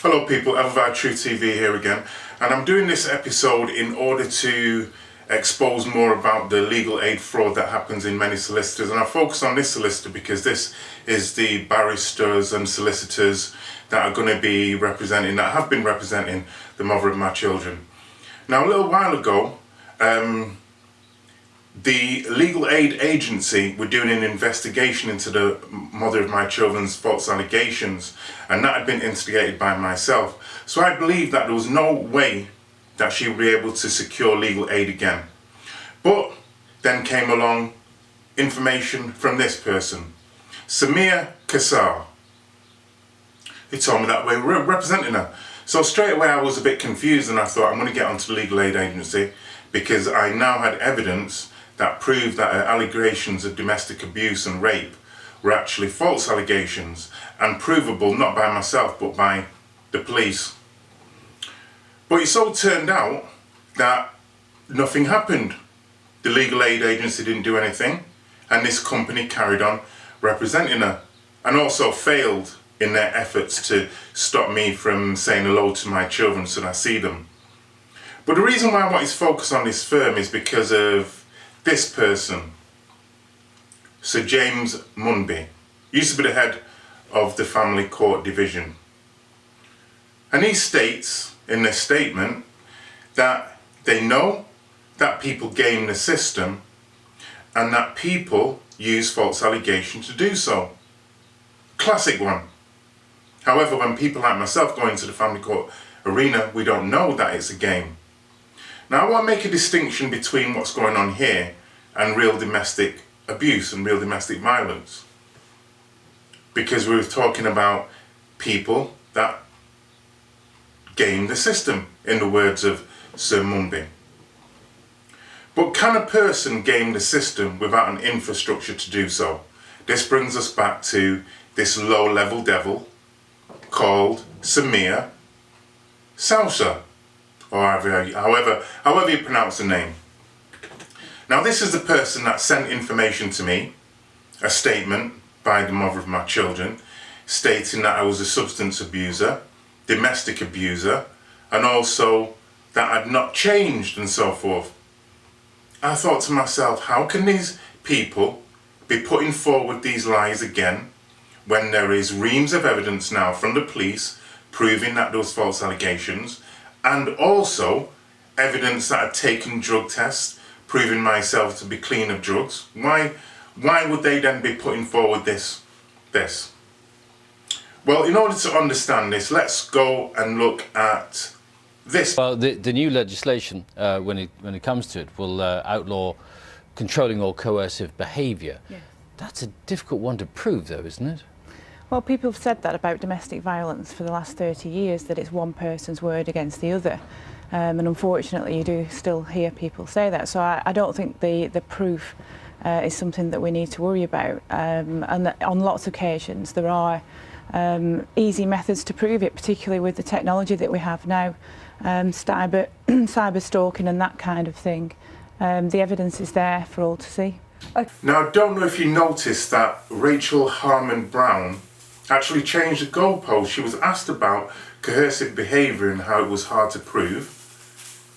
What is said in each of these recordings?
Hello people, ELAVI Truth TV here again, and I'm doing this episode in order to expose more about the legal aid fraud that happens in many solicitors. And I focus on this solicitor because this is the barristers and solicitors that are going to be representing, that have been representing the mother of my children. Now, a little while ago, the legal aid agency were doing an investigation into the mother of my children's false allegations, and that had been instigated by myself. So I believed that there was no way that she would be able to secure legal aid again. But then came along information from this person, Samir Kassar, who told me that we were representing her. So straight away I was a bit confused, and I thought, I'm going to get onto the legal aid agency because I now had evidence that proved that her allegations of domestic abuse and rape were actually false allegations and provable not by myself but by the police. But it so turned out that nothing happened. The legal aid agency didn't do anything, and this company carried on representing her and also failed in their efforts to stop me from saying hello to my children so that I see them. But the reason why I wanted to focus on this firm is because of this person, Sir James Munby, used to be the head of the Family Court Division. And he states in this statement that they know that people game the system and that people use false allegations to do so. Classic one. However, when people like myself go into the family court arena, we don't know that it's a game. Now, I want to make a distinction between what's going on here and real domestic abuse and real domestic violence, because we were talking about people that game the system, in the words of Sir Munby. But can a person game the system without an infrastructure to do so? This brings us back to this low-level devil called Samir Kassar, or however you pronounce the name. Now, this is the person that sent information to me, a statement by the mother of my children, stating that I was a substance abuser, domestic abuser, and also that I'd not changed and so forth. I thought to myself, how can these people be putting forward these lies again when there is reams of evidence now from the police proving that those false allegations, and also evidence that I'd taken drug tests proving myself to be clean of drugs? Why would they then be putting forward this? Well, in order to understand this, let's go and look at this. Well, the new legislation, when it comes to it, will outlaw controlling or coercive behaviour. Yeah. That's a difficult one to prove, though, isn't it? Well, people have said that about domestic violence for the last 30 years, that it's one person's word against the other. And unfortunately, you do still hear people say that. So I don't think the proof is something that we need to worry about. And on lots of occasions, there are easy methods to prove it, particularly with the technology that we have now, cyber stalking and that kind of thing. The evidence is there for all to see. Now, I don't know if you noticed that Rachel Harmon Brown actually changed the goalpost. She was asked about coercive behaviour and how it was hard to prove.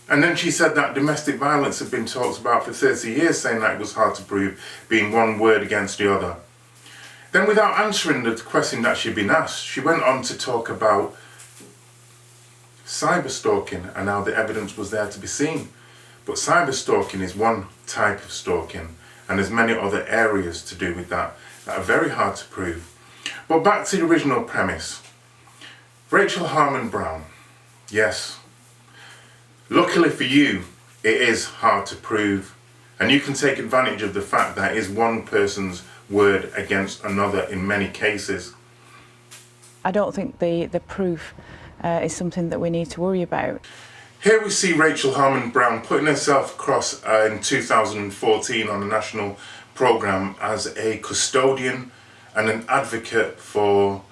And then she said that domestic violence had been talked about for 30 years, saying that it was hard to prove, being one word against the other. Then, without answering the question that she'd been asked, she went on to talk about cyber stalking and how the evidence was there to be seen. But cyber stalking is one type of stalking, and there's many other areas to do with that are very hard to prove. But back to the original premise. Rachel Harmon Brown, yes, luckily for you, it is hard to prove, and you can take advantage of the fact that it is one person's word against another in many cases. I don't think the proof is something that we need to worry about. Here we see Rachel Harmon Brown putting herself across in 2014 on a national programme as a custodian and an advocate for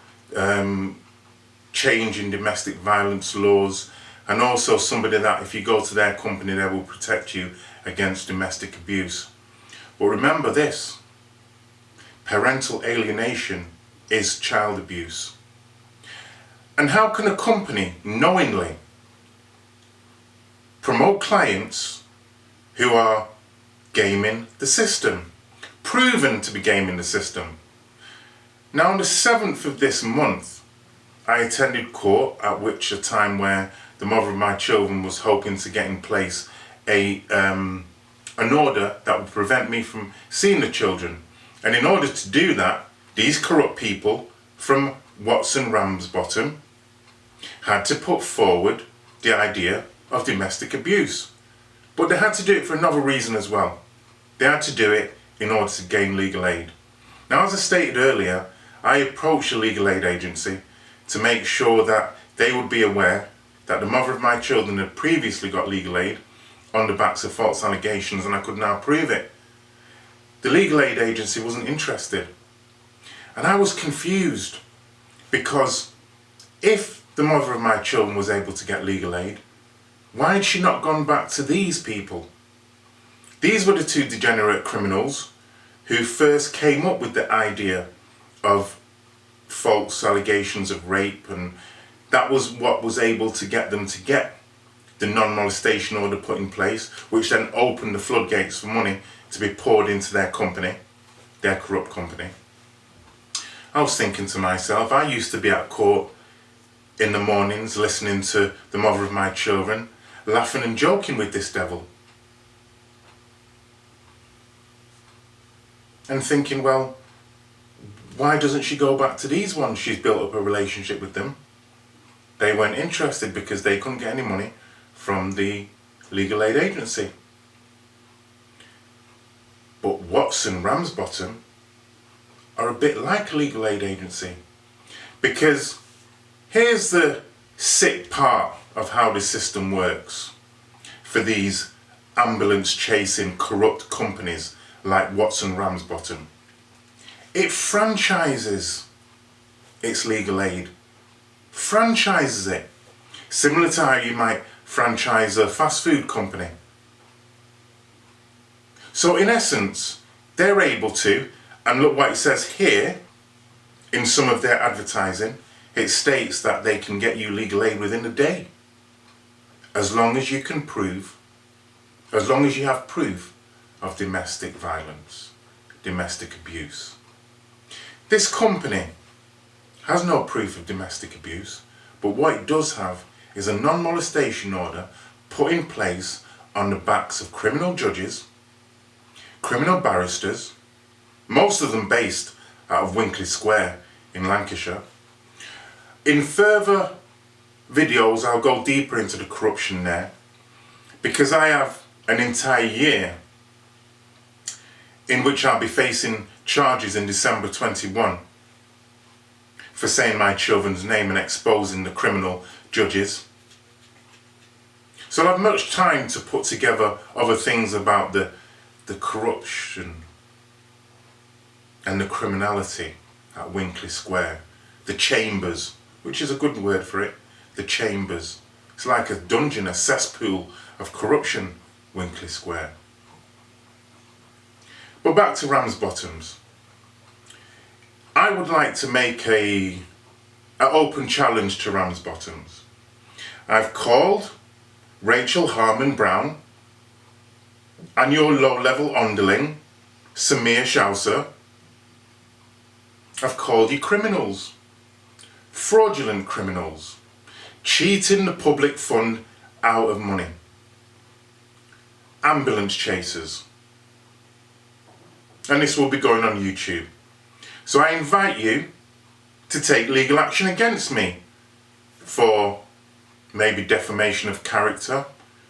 change in domestic violence laws, and also somebody that if you go to their company they will protect you against domestic abuse. But remember this, parental alienation is child abuse. And how can a company knowingly promote clients who are gaming the system, proven to be gaming the system? Now on the 7th of this month, I attended court, at which a time where the mother of my children was hoping to get in place an order that would prevent me from seeing the children. And in order to do that, these corrupt people from Watson Ramsbottom had to put forward the idea of domestic abuse. But they had to do it for another reason as well. They had to do it in order to gain legal aid. Now, as I stated earlier, I approached a legal aid agency to make sure that they would be aware that the mother of my children had previously got legal aid on the backs of false allegations, and I could now prove it. The legal aid agency wasn't interested. And I was confused, because if the mother of my children was able to get legal aid, why had she not gone back to these people? These were the two degenerate criminals who first came up with the idea of false allegations of rape, and that was what was able to get them to get the non-molestation order put in place, which then opened the floodgates for money to be poured into their company, their corrupt company. I was thinking to myself, I used to be at court in the mornings listening to the mother of my children, laughing and joking with this devil. And thinking, well, why doesn't she go back to these ones? She's built up a relationship with them. They weren't interested because they couldn't get any money from the legal aid agency. But Watson Ramsbottom are a bit like a legal aid agency, because here's the sick part of how the system works for these ambulance chasing corrupt companies like Watson Ramsbottom. It franchises its legal aid, franchises it, similar to how you might franchise a fast food company. So in essence, they're able to, and look what it says here in some of their advertising, it states that they can get you legal aid within a day, as long as you can prove, as long as you have proof of domestic violence, domestic abuse. This company has no proof of domestic abuse, but what it does have is a non-molestation order put in place on the backs of criminal judges, criminal barristers, most of them based out of Winkley Square in Lancashire. In further videos, I'll go deeper into the corruption there, because I have an entire year in which I'll be facing charges in December 21 for saying my children's name and exposing the criminal judges. So I'll have much time to put together other things about the corruption and the criminality at Winkley Square. The chambers, which is a good word for it, the chambers. It's like a dungeon, a cesspool of corruption, Winkley Square. But back to Ramsbottoms. I would like to make an open challenge to Ramsbottoms. I've called Rachel Harmon Brown and your low-level underling, Samir Shauser. I've called you criminals, fraudulent criminals, cheating the public fund out of money, ambulance chasers. And this will be going on YouTube. So I invite you to take legal action against me for maybe defamation of character,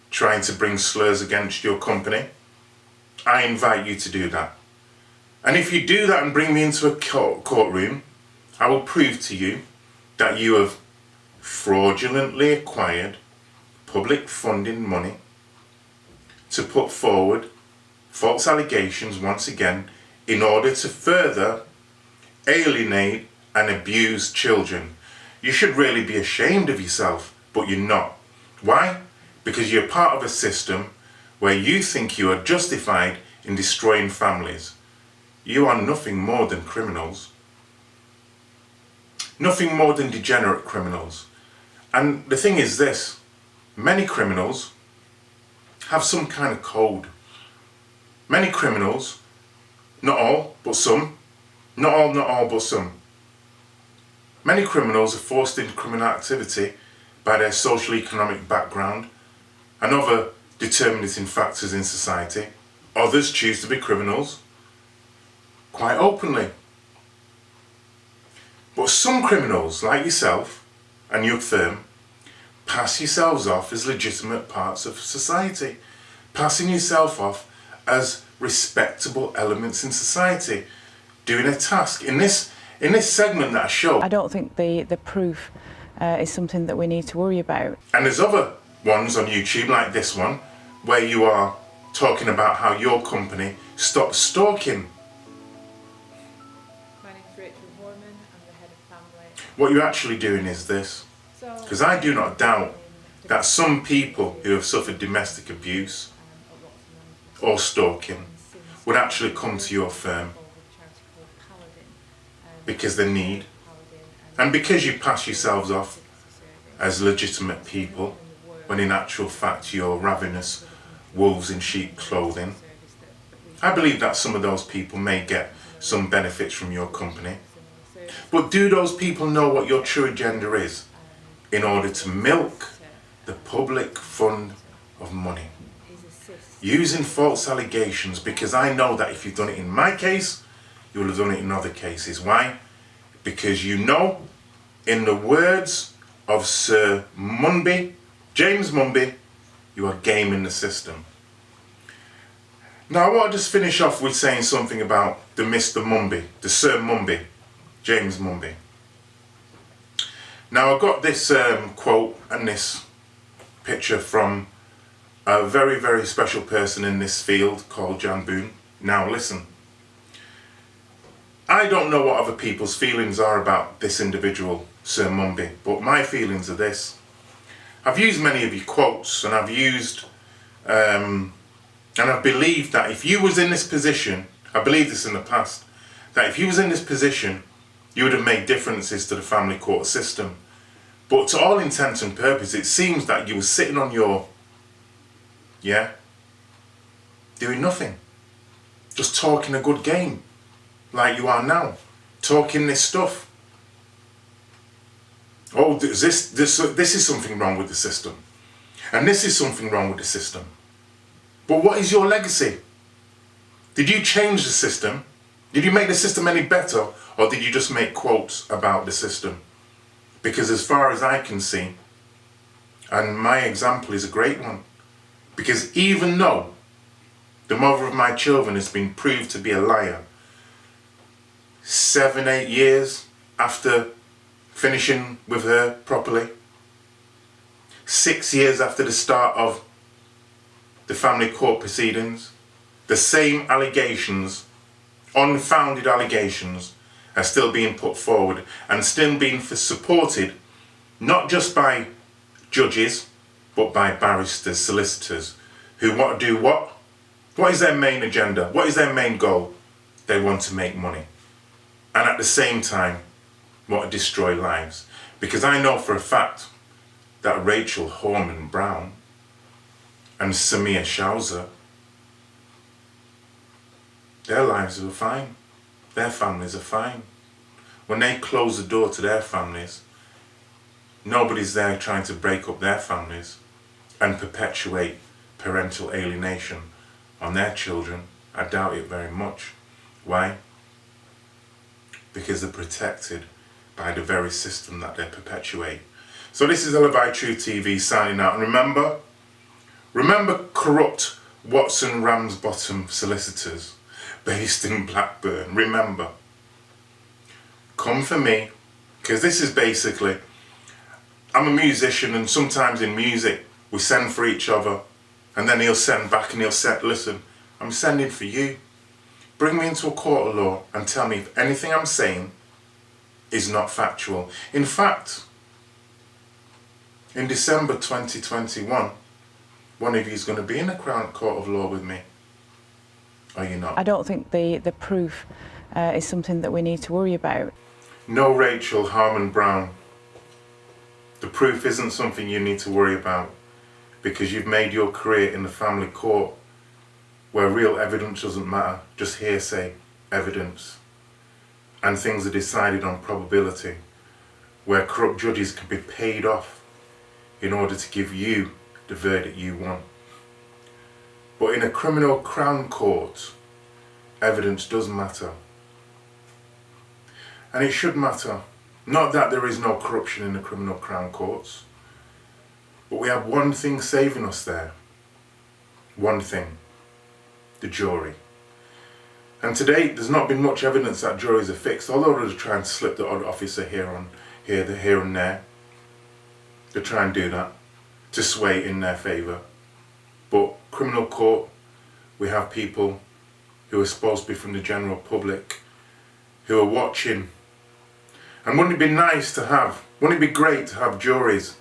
trying to bring slurs against your company. I invite you to do that. And if you do that and bring me into a courtroom, I will prove to you that you have fraudulently acquired public funding money to put forward false allegations once again in order to further alienate and abuse children. You should really be ashamed of yourself, but you're not. Why? Because you're part of a system where you think you are justified in destroying families. You are nothing more than criminals. Nothing more than degenerate criminals. And the thing is this, many criminals have some kind of code. Many criminals, not all, but some, not all, but some. Many criminals are forced into criminal activity by their social economic background and other determinating factors in society. Others choose to be criminals quite openly. But some criminals, like yourself and your firm, pass yourselves off as legitimate parts of society, passing yourself off as respectable elements in society, doing a task. In this segment that I show, I don't think the proof is something that we need to worry about. And there's other ones on YouTube, like this one, where you are talking about how your company stopped stalking. My name's Rachel Horman, I'm the head of family. What you're actually doing is this, because I do not doubt that some people who have suffered domestic abuse or stalking would actually come to your firm because they need, and because you pass yourselves off as legitimate people, when in actual fact you're ravenous wolves in sheep clothing. I believe that some of those people may get some benefits from your company. But do those people know what your true agenda is in order to milk the public fund of money? Using false allegations, because I know that if you've done it in my case, you will have done it in other cases. Why? Because you know, in the words of Sir Munby, James Munby, you are gaming the system. Now I want to just finish off with saying something about the Mr. Munby, the Sir Munby, James Munby. Now I got this quote and this picture from a very, very special person in this field called Jan Boone. Now listen. I don't know what other people's feelings are about this individual, Sir Munby, but my feelings are this. I've used many of your quotes, and I've used, and I've believed that if you was in this position, I believed this in the past, that if you was in this position, you would have made differences to the family court system. But to all intents and purposes, it seems that you were sitting on your, doing nothing. Just talking a good game. Like you are now, talking this stuff. Oh, this is something wrong with the system. And this is something wrong with the system. But what is your legacy? Did you change the system? Did you make the system any better? Or did you just make quotes about the system? Because as far as I can see, and my example is a great one, because even though the mother of my children has been proved to be a liar, 7-8 years after finishing with her properly, 6 years after the start of the family court proceedings, the same allegations, unfounded allegations, are still being put forward and still being supported, not just by judges, but by barristers, solicitors, who want to do what? What is their main agenda? What is their main goal? They want to make money. And at the same time, want to destroy lives. Because I know for a fact that Rachel Horman Brown and Samir Shauser, their lives are fine. Their families are fine. When they close the door to their families, nobody's there trying to break up their families and perpetuate parental alienation on their children. I doubt it very much. Why? Because they're protected by the very system that they perpetuate. So this is ELAVI Truth TV signing out. And remember corrupt Watson Ramsbottom Solicitors based in Blackburn. Remember, come for me, because this is basically, I'm a musician, and sometimes in music we send for each other, and then he'll send back and he'll say, listen, I'm sending for you. Bring me into a court of law and tell me if anything I'm saying is not factual. In fact, in December 2021, one of you is going to be in a Crown Court of Law with me. Are you not? I don't think the proof is something that we need to worry about. No, Rachel Harmon Brown. The proof isn't something you need to worry about, because you've made your career in the family court, where real evidence doesn't matter, just hearsay evidence. And things are decided on probability, where corrupt judges can be paid off in order to give you the verdict you want. But in a criminal crown court, evidence does matter. And it should matter. Not that there is no corruption in the criminal crown courts, but we have one thing saving us there. One thing. The jury. And to date, there's not been much evidence that juries are fixed, although they're trying to slip the odd officer here and there. They try and do that to sway in their favour. But criminal court, we have people who are supposed to be from the general public, who are watching. And wouldn't it be nice to have, wouldn't it be great to have juries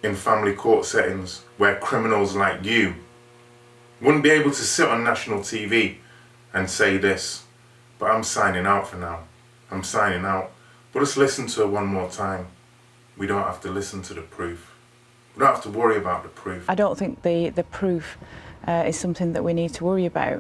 in family court settings where criminals like you wouldn't be able to sit on national TV and say this? But I'm signing out for now. I'm signing out. But let's listen to her one more time. We don't have to listen to the proof. We don't have to worry about the proof. I don't think the proof is something that we need to worry about.